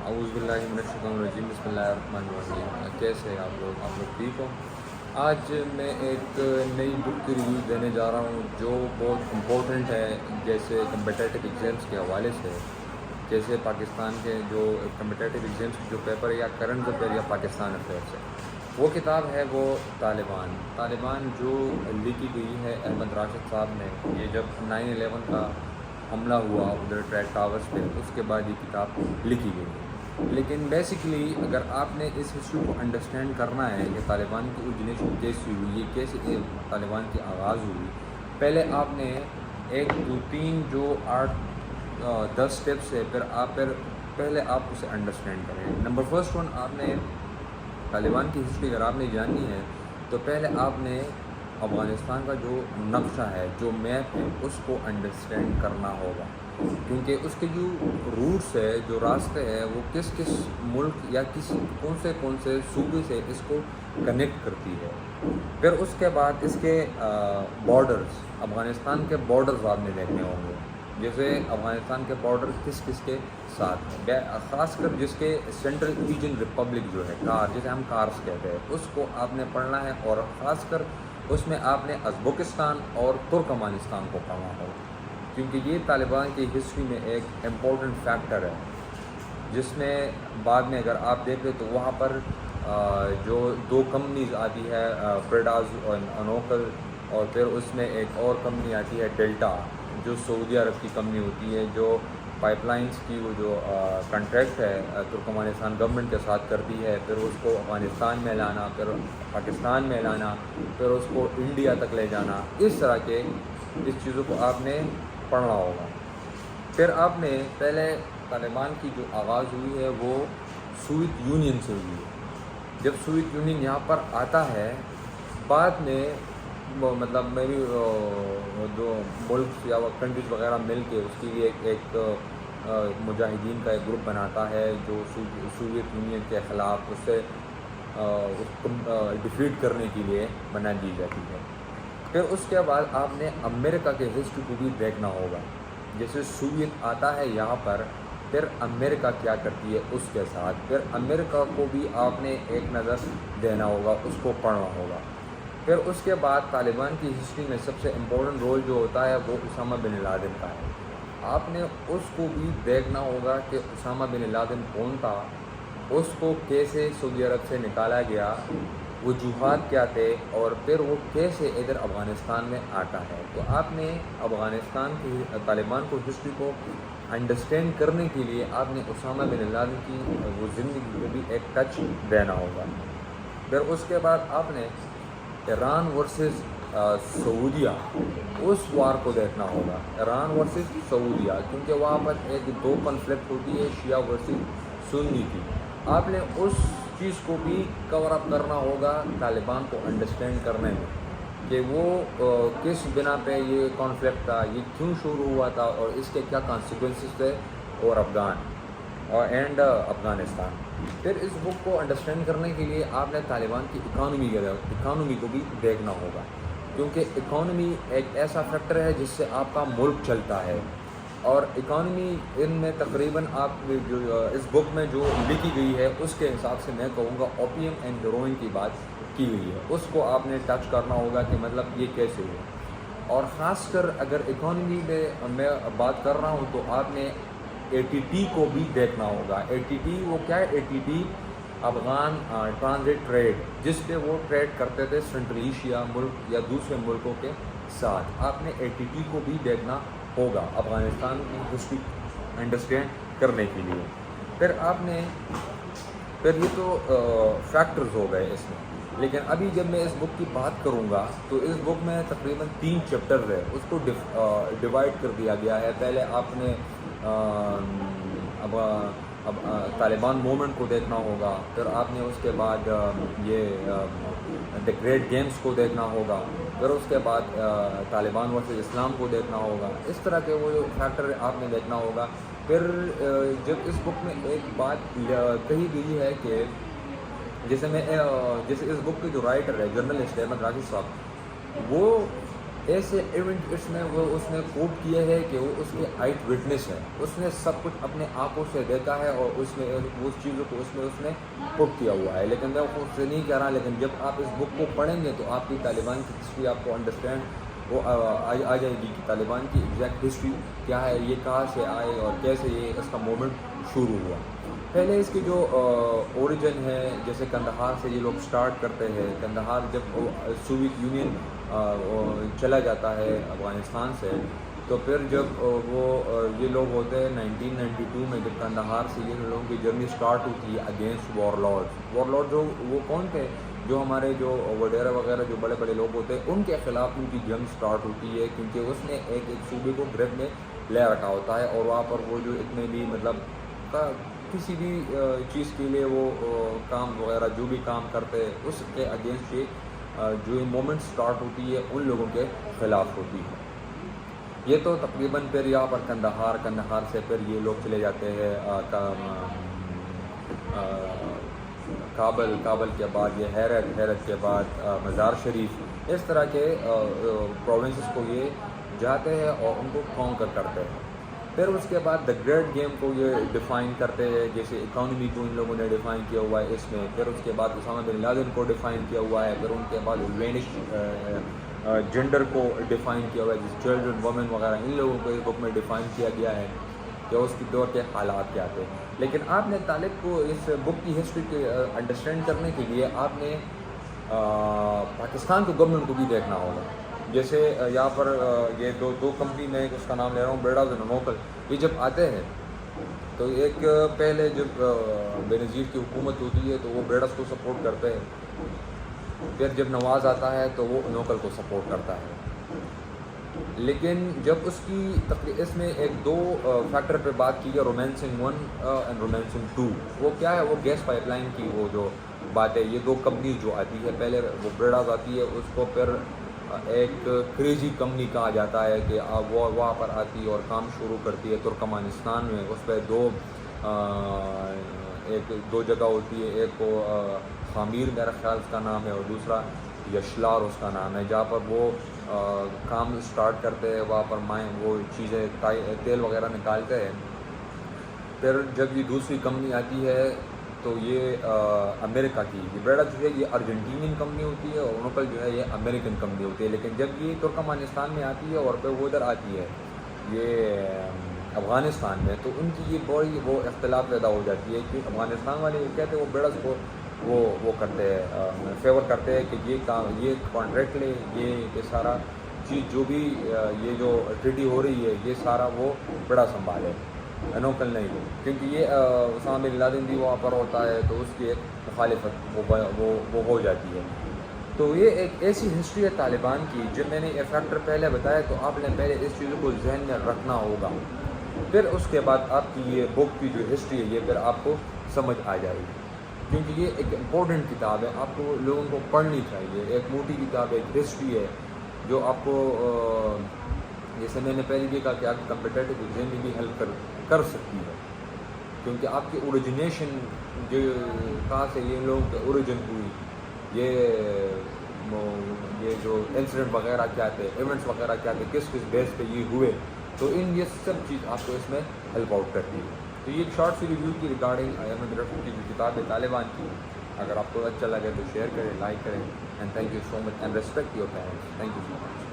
اعوذ باللہ من الشیطان الرجیم، بسم اللہ الرحمن الرحیم۔ کیسے ہیں آپ لوگ ٹھیک ہو؟ آج میں ایک نئی بک کی ریویو دینے جا رہا ہوں جو بہت امپورٹنٹ ہے، جیسے کمپٹیٹیو ایگزامس کے حوالے سے، جیسے پاکستان کے جو کمپٹیٹیو ایگزامس کے جو پیپر یا کرنٹ افیئر یا پاکستان افیئرس ہے، وہ کتاب ہے وہ طالبان جو لکھی گئی ہے احمد راشد صاحب نے۔ یہ جب 9/11 کا حملہ ہوا ادھر ٹریڈ ٹاورس پہ، اس کے بعد یہ کتاب لکھی گئی ہے۔ لیکن بیسیکلی اگر آپ نے اس ہسٹری کو انڈرسٹینڈ کرنا ہے کہ طالبان کی اوریجنیشن کیسی ہوئی، یہ کیسے طالبان کی آغاز ہوئی، پہلے آپ نے 1 2 3 جو 8 10 اسٹیپس ہے، پہلے آپ اسے انڈرسٹینڈ کریں۔ نمبر فرسٹ ون، آپ نے طالبان کی ہسٹری اگر آپ نے جاننی ہے تو پہلے آپ نے افغانستان کا جو نقشہ ہے، جو میپ ہے، اس کو انڈرسٹینڈ کرنا ہوگا، کیونکہ اس کے جو روٹس ہے، جو راستے ہیں، وہ کس ملک یا کون سے صوبے سے اس کو کنیکٹ کرتی ہے۔ پھر اس کے بعد اس کے بارڈرز، افغانستان کے بارڈرز آپ نے دیکھنے ہوں گے، جیسے افغانستان کے بارڈر کس کے ساتھ ہے، خاص کر جس کے سینٹرل ایشین ریپبلک جو ہے، جسے ہم کارس کہتے ہیں، اس کو آپ نے پڑھنا ہے، اور خاص کر اس میں آپ نے ازبکستان اور ترکمانستان کو پڑھنا ہوگا، کیونکہ یہ طالبان کی ہسٹری میں ایک امپورٹنٹ فیکٹر ہے، جس میں بعد میں اگر آپ دیکھیں تو وہاں پر جو 2 کمپنیز آتی ہے، فریڈاز اور انوکل، اور پھر اس میں ایک اور کمپنی آتی ہے ڈیلٹا، جو سعودی عرب کی کمپنی ہوتی ہے، جو پائپ لائنس کی وہ جو کنٹریکٹ ہے ترکمانستان گورنمنٹ کے ساتھ کرتی ہے، پھر اس کو افغانستان میں لانا، پھر پاکستان میں لانا، پھر اس کو انڈیا تک لے جانا، اس طرح کے اس چیزوں کو آپ نے پڑھنا ہوگا۔ پھر آپ نے پہلے طالبان کی جو آغاز ہوئی ہے وہ سوویت یونین سے ہوئی ہے۔ جب سوویت یونین یہاں پر آتا ہے، بعد میں مطلب میں بھی جو ملک یا کنٹریز وغیرہ مل کے اس کے لیے ایک مجاہدین کا ایک گروپ بناتا ہے، جو سوویت یونین کے خلاف اس سے ڈیفیٹ کرنے کے لیے بنا دی جاتی ہے۔ پھر اس کے بعد آپ نے امریکہ کے ہسٹری کو بھی دیکھنا ہوگا، جیسے سوویت آتا ہے یہاں پر، پھر امریکہ کیا کرتی ہے اس کے ساتھ، پھر امریکہ کو بھی آپ نے ایک نظر دینا ہوگا، اس کو پڑھنا ہوگا۔ پھر اس کے بعد طالبان کی ہسٹری میں سب سے امپورٹنٹ رول جو ہوتا ہے وہ اسامہ بن لادن کا ہے۔ آپ نے اس کو بھی دیکھنا ہوگا کہ اسامہ بن لادن کون تھا، اس کو کیسے سعودی عرب سے نکالا گیا، وجوہات کیا تھے، اور پھر وہ کیسے ادھر افغانستان میں آتا ہے۔ تو آپ نے افغانستان کی طالبان کو ہسٹری کو انڈرسٹینڈ کرنے کے لیے آپ نے اسامہ بن لادن کی وہ زندگی کو بھی ایک ٹچ دینا ہوگا۔ پھر اس کے بعد آپ نے ایران ورسز سعودیہ، اس وار کو دیکھنا ہوگا، ایران ورسز سعودیہ، کیونکہ وہاں پر ایک 2 کنفلکٹ ہوتی ہے، شیعہ ورسز سنی کی۔ آپ نے اس چیز کو بھی کور اپ کرنا ہوگا طالبان کو انڈرسٹینڈ کرنے میں، کہ وہ کس بنا پہ یہ کانفلکٹ تھا، یہ کیوں شروع ہوا تھا، اور اس کے کیا کانسیکوینسز تھے، اور افغانستان۔ پھر اس بک کو انڈرسٹینڈ کرنے کے لیے آپ نے طالبان کی اکانومی کو بھی دیکھنا ہوگا، کیونکہ اکانومی ایک ایسا فیکٹر ہے جس سے آپ کا ملک چلتا ہے، اور اکانومی ان میں تقریباً آپ جو اس بک میں جو لکھی گئی ہے اس کے حساب سے میں کہوں گا اوپیم اینڈ ہیروئن کی بات کی گئی ہے، اس کو آپ نے ٹچ کرنا ہوگا کہ مطلب یہ کیسے ہوا۔ اور خاص کر اگر اکانومی میں بات کر رہا ہوں تو آپ نے ATT کو بھی دیکھنا ہوگا۔ ATT وہ کیا ہے؟ ATT افغان ٹرانزٹ ٹریڈ، جس پہ وہ ٹریڈ کرتے تھے سینٹرل ایشیا ملک یا دوسرے ملکوں کے ساتھ۔ آپ نے ATT کو بھی دیکھنا ہوگا افغانستان کی ہسٹری انڈرسٹینڈ کرنے کے لیے۔ پھر یہ تو فیکٹرز ہو گئے اس میں، لیکن ابھی جب میں اس بک کی بات کروں گا تو اس بک میں تقریباً 3 چیپٹر ہے، اس کو ڈیوائڈ کر دیا گیا ہے۔ پہلے آپ نے اب طالبان موومنٹ کو دیکھنا ہوگا، پھر آپ نے اس کے بعد یہ دی گریٹ گیمز کو دیکھنا ہوگا، پھر اس کے بعد طالبان ورسز اسلام کو دیکھنا ہوگا، اس طرح کے وہ فیکٹر آپ نے دیکھنا ہوگا۔ پھر جب اس بک میں ایک بات کہی گئی ہے کہ جیسے اس بک کے جو رائٹر ہے، جرنلسٹ احمد راشد صاحب، وہ ایسے ایونٹ اس میں وہ اس نے کوٹ کیے ہے کہ وہ اس کے آئٹ وٹنس ہے, اس نے سب کچھ اپنے آنکھوں سے دیکھا ہے اور اس میں اس چیزوں کو اس نے پٹ کیا ہوا ہے. لیکن میں خود سے نہیں کہہ رہا, لیکن جب آپ اس بک کو پڑھیں گے تو آپ کی طالبان کی ہسٹری آپ کو انڈرسٹینڈ وہ آ جائے گی کہ طالبان کی ایگزیکٹ ہسٹری کیا ہے, یہ کہاں سے آئے اور کیسے یہ اس کا موومنٹ شروع ہوا. پہلے اس کی جو اوریجن ہے, جیسے کندہار سے یہ لوگ سٹارٹ کرتے ہیں. کندہار جب سوویت یونین چلا جاتا ہے افغانستان سے, تو پھر جب وہ یہ لوگ ہوتے ہیں 1992 میں جب کندہار سے یہ لوگوں کی جرنی سٹارٹ ہوتی ہے اگینسٹ وار لارڈ جو وہ کون تھے, جو ہمارے جو وڈیرا وغیرہ جو بڑے بڑے لوگ ہوتے ہیں ان کے خلاف ان کی جنگ سٹارٹ ہوتی ہے, کیونکہ اس نے ایک صوبے کو گرفت میں لے رکھا ہوتا ہے اور وہاں پر وہ جو اتنے بھی مطلب کسی بھی چیز کے لیے وہ کام وغیرہ جو بھی کام کرتے ہیں اس کے اگینسٹ جو موومنٹ سٹارٹ ہوتی ہے ان لوگوں کے خلاف ہوتی ہے. یہ تو تقریباً پھر یہاں پر کندہار سے پھر یہ لوگ چلے جاتے ہیں کابل کے بعد یہ حیرت کے بعد مزار شریف, اس طرح کے پروونسز کو یہ جاتے ہیں اور ان کو کانکر کرتے ہیں. پھر اس کے بعد دا گریٹ گیم کو یہ ڈیفائن کرتے ہیں, جیسے اکانومی کو ان لوگوں نے ڈیفائن کیا ہوا ہے اس میں. پھر اس کے بعد اسامہ بن لادن کو ڈیفائن کیا ہوا ہے. پھر ان کے بعد وینش جینڈر کو ڈیفائن کیا ہوا ہے, جیسے چلڈرن وومن وغیرہ ان لوگوں کو اس بک میں ڈیفائن کیا گیا ہے کہ اس کی دور کے حالات کیا تھے. لیکن آپ نے طالب کو اس بک کی ہسٹری کے انڈرسٹینڈ کرنے کے لیے آپ نے پاکستان کو گورنمنٹ کو بھی دیکھنا ہوگا. جیسے یہاں پر یہ دو کمپنی میں اس کا نام لے رہا ہوں, بریڈاز اور نوکل, یہ جب آتے ہیں تو ایک پہلے جب بے نظیر کی حکومت ہوتی ہے تو وہ بریڈاز کو سپورٹ کرتے ہیں, پھر جب نواز آتا ہے تو وہ نوکل کو سپورٹ کرتا ہے. لیکن جب اس میں ایک دو فیکٹر پہ بات کی ہے, رومانسنگ 1 اینڈ رومانسنگ 2. وہ کیا ہے, وہ گیس پائپ لائن کی وہ جو بات ہے. یہ دو کمپنی جو آتی ہے, پہلے وہ بریڈاز آتی ہے, اس کو پھر ایک کریزی کمپنی کہا جاتا ہے کہ وہ وہاں پر آتی ہے اور کام شروع کرتی ہے ترکمانستان میں. اس پہ دو جگہ ہوتی ہے, ایک کو خامیر میرا خیال اس کا نام ہے اور دوسرا یشلار اس کا نام ہے, جہاں پر وہ کام سٹارٹ کرتے ہیں. وہاں پر وہ چیزیں تیل وغیرہ نکالتے ہیں. پھر جب یہ دوسری کمپنی آتی ہے تو یہ امریکہ کی, یہ بریڈا جو ہے یہ ارجنٹینین کمپنی ہوتی ہے اور نوکل جو ہے یہ امریکن کمپنی ہوتی ہے. لیکن جب یہ ترکمانستان میں آتی ہے اور پھر وہ ادھر آتی ہے یہ افغانستان میں, تو ان کی یہ بڑی وہ اختلاف پیدا ہو جاتی ہے کہ افغانستان والے یہ کہتے ہیں وہ بریڈاز کو وہ کرتے ہیں, فیور کرتے ہیں کہ یہ کانٹریکٹ لے, یہ سارا چیز جو بھی یہ جو ٹریٹی ہو رہی ہے یہ سارا وہ بڑا سنبھالے, نوکل نہیں, کیونکہ یہ اسامہ بن لادن بھی وہاں پر ہوتا ہے تو اس کی ایک مخالفت وہ ہو جاتی ہے. تو یہ ایک ایسی ہسٹری ہے طالبان کی, جب میں نے یہ فیکٹر پہلے بتایا تو آپ نے پہلے اس چیزوں کو ذہن میں رکھنا ہوگا. پھر اس کے بعد آپ کی یہ بک کی جو ہسٹری ہے یہ پھر آپ کو سمجھ آ جائے گی, کیونکہ یہ ایک امپورٹنٹ کتاب ہے, آپ کو لوگوں کو پڑھنی چاہیے. ایک موٹی کتاب ہے, ایک ہسٹری ہے جو آپ کو جیسے میں نے پہلے بھی کہا کہ آپ کمپٹیٹیو ایگزام میں بھی ہیلپ کر سکتی ہے, کیونکہ آپ کی اوریجنیشن جو کہاں سے یہ لوگوں کے اوریجن ہوئی, یہ جو انسیڈنٹ وغیرہ کیا تھے, ایونٹس وغیرہ کیا تھے, کس بیس پہ یہ ہوئے, تو یہ سب چیز آپ کو اس میں ہیلپ آؤٹ کرتی ہے. تو یہ ایک شارٹ سی ریویو کی ریگارڈنگ احمد رفیع کی جو کتاب ہے طالبان کی. اگر آپ کو اچھا لگے تو شیئر کریں, لائک کریں, and thank you so much and respect your parents. Thank you so much.